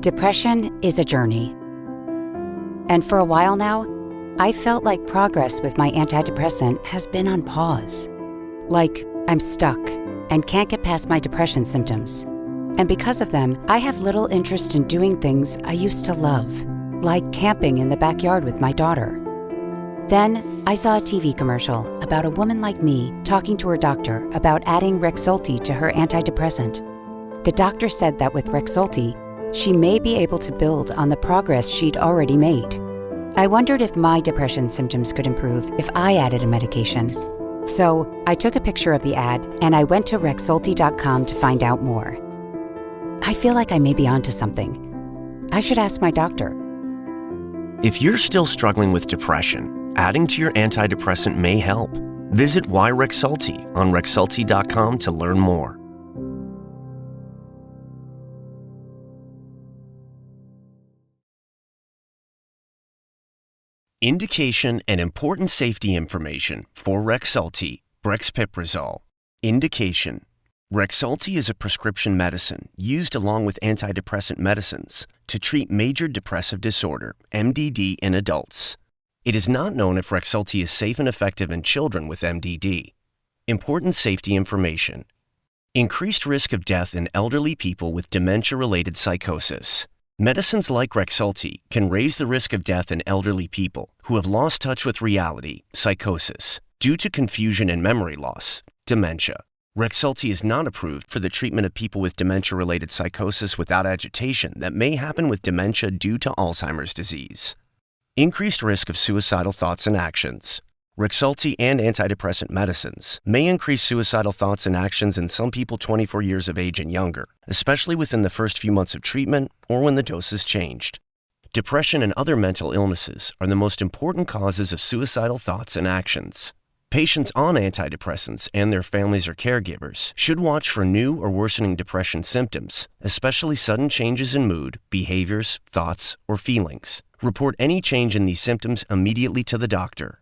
Depression is a journey. And for a while now, I felt like progress with my antidepressant has been on pause. Like I'm stuck and can't get past my depression symptoms. And because of them, I have little interest in doing things I used to love, like camping in the backyard with my daughter. Then I saw a TV commercial about a woman like me talking to her doctor about adding REXULTI to her antidepressant. The doctor said that with REXULTI, she may be able to build on the progress she'd already made. I wondered if my depression symptoms could improve if I added a medication. So I took a picture of the ad and I went to REXULTI.com to find out more. I feel like I may be onto something. I should ask my doctor. If you're still struggling with depression, adding to your antidepressant may help. Visit Why REXULTI on REXULTI.com to learn more. Indication and important safety information for REXULTI, brexpiprazole. Indication. REXULTI is a prescription medicine used along with antidepressant medicines to treat major depressive disorder, MDD, in adults. It is not known if REXULTI is safe and effective in children with MDD. Important safety information. Increased risk of death in elderly people with dementia-related psychosis. Medicines like REXULTI can raise the risk of death in elderly people who have lost touch with reality, psychosis, due to confusion and memory loss, dementia. REXULTI is not approved for the treatment of people with dementia-related psychosis without agitation that may happen with dementia due to Alzheimer's disease. Increased risk of suicidal thoughts and actions. REXULTI and antidepressant medicines may increase suicidal thoughts and actions in some people 24 years of age and younger, especially within the first few months of treatment or when the dose is changed. Depression and other mental illnesses are the most important causes of suicidal thoughts and actions. Patients on antidepressants and their families or caregivers should watch for new or worsening depression symptoms, especially sudden changes in mood, behaviors, thoughts, or feelings. Report any change in these symptoms immediately to the doctor.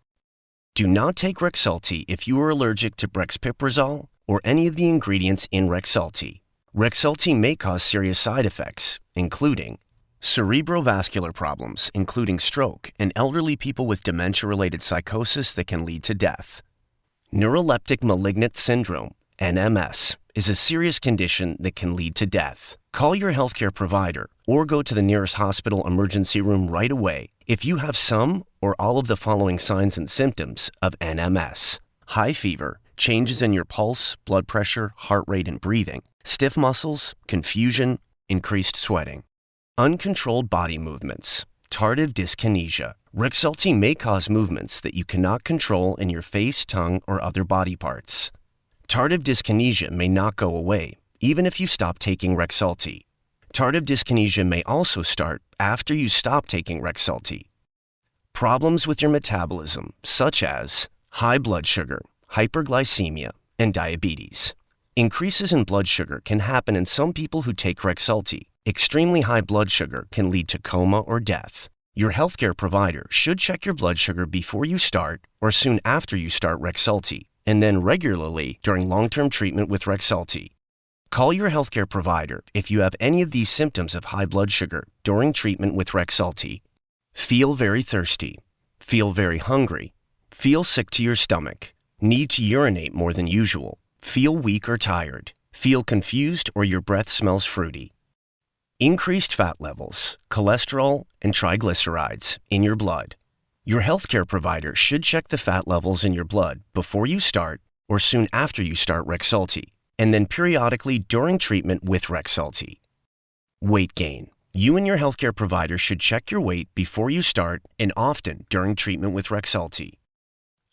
Do not take REXULTI if you are allergic to brexpiprazole or any of the ingredients in REXULTI. REXULTI may cause serious side effects, including cerebrovascular problems, including stroke, and elderly people with dementia-related psychosis that can lead to death. Neuroleptic malignant syndrome, NMS, is a serious condition that can lead to death. Call your healthcare provider or go to the nearest hospital emergency room right away if you have some or all of the following signs and symptoms of NMS: high fever, changes in your pulse, blood pressure, heart rate, and breathing, stiff muscles, confusion, increased sweating, uncontrolled body movements, tardive dyskinesia. REXULTI may cause movements that you cannot control in your face, tongue, or other body parts. Tardive dyskinesia may not go away, even if you stop taking REXULTI. Tardive dyskinesia may also start after you stop taking REXULTI. Problems with your metabolism, such as high blood sugar, hyperglycemia, and diabetes. Increases in blood sugar can happen in some people who take REXULTI. Extremely high blood sugar can lead to coma or death. Your healthcare provider should check your blood sugar before you start or soon after you start REXULTI, and then regularly during long-term treatment with REXULTI. Call your healthcare provider if you have any of these symptoms of high blood sugar during treatment with REXULTI. Feel very thirsty. Feel very hungry. Feel sick to your stomach. Need to urinate more than usual. Feel weak or tired. Feel confused or your breath smells fruity. Increased fat levels, cholesterol, and triglycerides in your blood. Your healthcare provider should check the fat levels in your blood before you start or soon after you start REXULTI, and then periodically during treatment with REXULTI. Weight gain. You and your healthcare provider should check your weight before you start and often during treatment with REXULTI.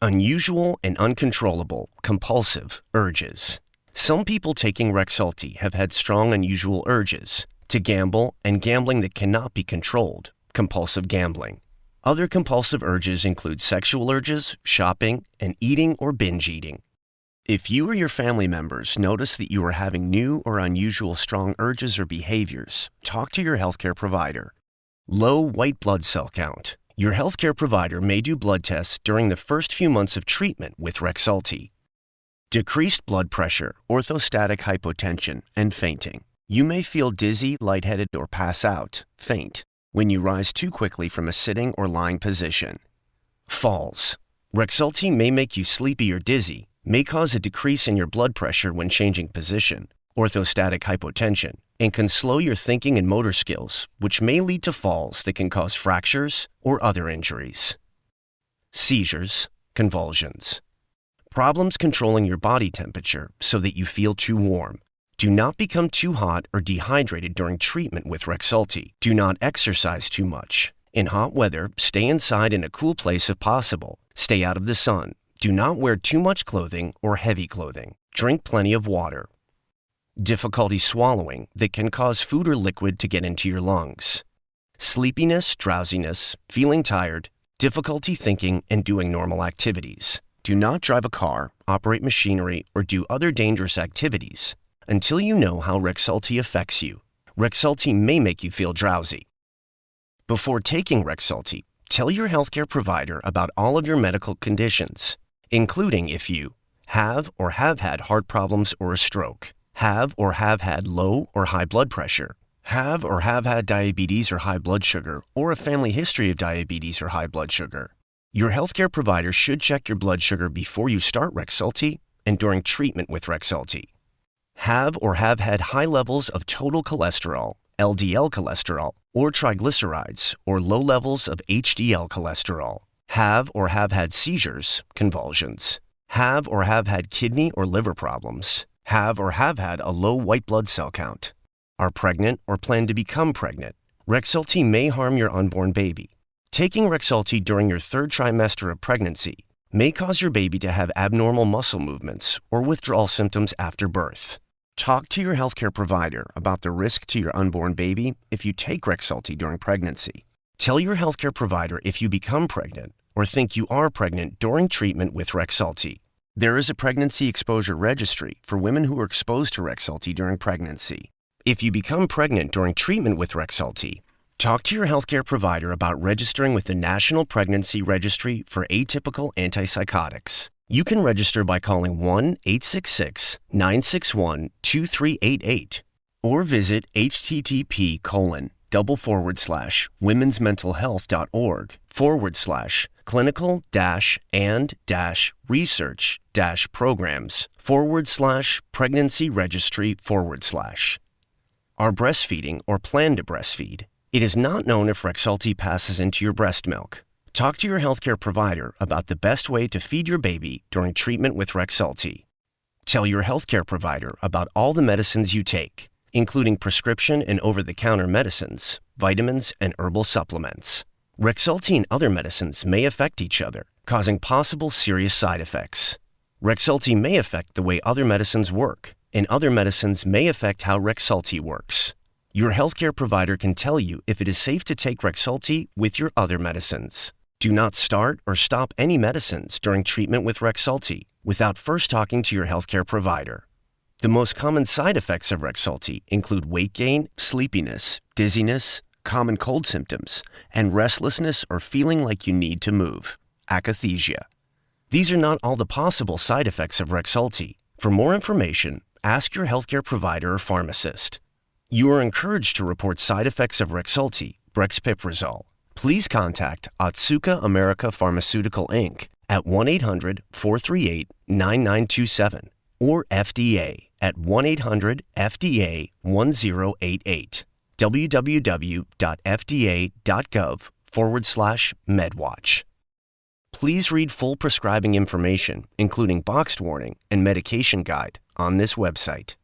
Unusual and uncontrollable, compulsive urges. Some people taking REXULTI have had strong unusual urges to gamble and gambling that cannot be controlled, compulsive gambling. Other compulsive urges include sexual urges, shopping, and eating or binge eating. If you or your family members notice that you are having new or unusual strong urges or behaviors, talk to your healthcare provider. Low white blood cell count. Your healthcare provider may do blood tests during the first few months of treatment with REXULTI. Decreased blood pressure, orthostatic hypotension, and fainting. You may feel dizzy, lightheaded, or pass out, faint, when you rise too quickly from a sitting or lying position. Falls. REXULTI may make you sleepy or dizzy, may cause a decrease in your blood pressure when changing position, orthostatic hypotension, and can slow your thinking and motor skills, which may lead to falls that can cause fractures or other injuries. Seizures, convulsions. Problems controlling your body temperature so that you feel too warm. Do not become too hot or dehydrated during treatment with REXULTI. Do not exercise too much. In hot weather, stay inside in a cool place if possible. Stay out of the sun. Do not wear too much clothing or heavy clothing. Drink plenty of water. Difficulty swallowing that can cause food or liquid to get into your lungs. Sleepiness, drowsiness, feeling tired, difficulty thinking and doing normal activities. Do not drive a car, operate machinery, or do other dangerous activities until you know how REXULTI affects you. REXULTI may make you feel drowsy. Before taking REXULTI, tell your healthcare provider about all of your medical conditions, including if you have or have had heart problems or a stroke, have or have had low or high blood pressure, have or have had diabetes or high blood sugar, or a family history of diabetes or high blood sugar. Your healthcare provider should check your blood sugar before you start REXULTI and during treatment with REXULTI. Have or have had high levels of total cholesterol, LDL cholesterol, or triglycerides, or low levels of HDL cholesterol. Have or have had seizures, convulsions. Have or have had kidney or liver problems. Have or have had a low white blood cell count. Are pregnant or plan to become pregnant. REXULTI may harm your unborn baby. Taking REXULTI during your third trimester of pregnancy may cause your baby to have abnormal muscle movements or withdrawal symptoms after birth. Talk to your healthcare provider about the risk to your unborn baby if you take REXULTI during pregnancy. Tell your healthcare provider if you become pregnant or think you are pregnant during treatment with REXULTI. There is a pregnancy exposure registry for women who are exposed to REXULTI during pregnancy. If you become pregnant during treatment with REXULTI, talk to your healthcare provider about registering with the National Pregnancy Registry for Atypical Antipsychotics. You can register by calling 1-866-961-2388 or visit http://womensmentalhealth.org/clinical-and-research-programs/pregnancy registry/. Are breastfeeding or plan to breastfeed? It is not known if REXULTI passes into your breast milk. Talk to your healthcare provider about the best way to feed your baby during treatment with REXULTI. Tell your healthcare provider about all the medicines you take, including prescription and over-the-counter medicines, vitamins, and herbal supplements. REXULTI and other medicines may affect each other, causing possible serious side effects. REXULTI may affect the way other medicines work, and other medicines may affect how REXULTI works. Your healthcare provider can tell you if it is safe to take REXULTI with your other medicines. Do not start or stop any medicines during treatment with REXULTI without first talking to your healthcare provider. The most common side effects of REXULTI include weight gain, sleepiness, dizziness, common cold symptoms, and restlessness or feeling like you need to move, akathisia. These are not all the possible side effects of REXULTI. For more information, ask your healthcare provider or pharmacist. You are encouraged to report side effects of REXULTI, brexpiprazole. Please contact Otsuka America Pharmaceutical Inc. at 1-800-438-9927 or FDA at 1-800-FDA-1088, www.fda.gov/medwatch. Please read full prescribing information, including boxed warning and medication guide, on this website.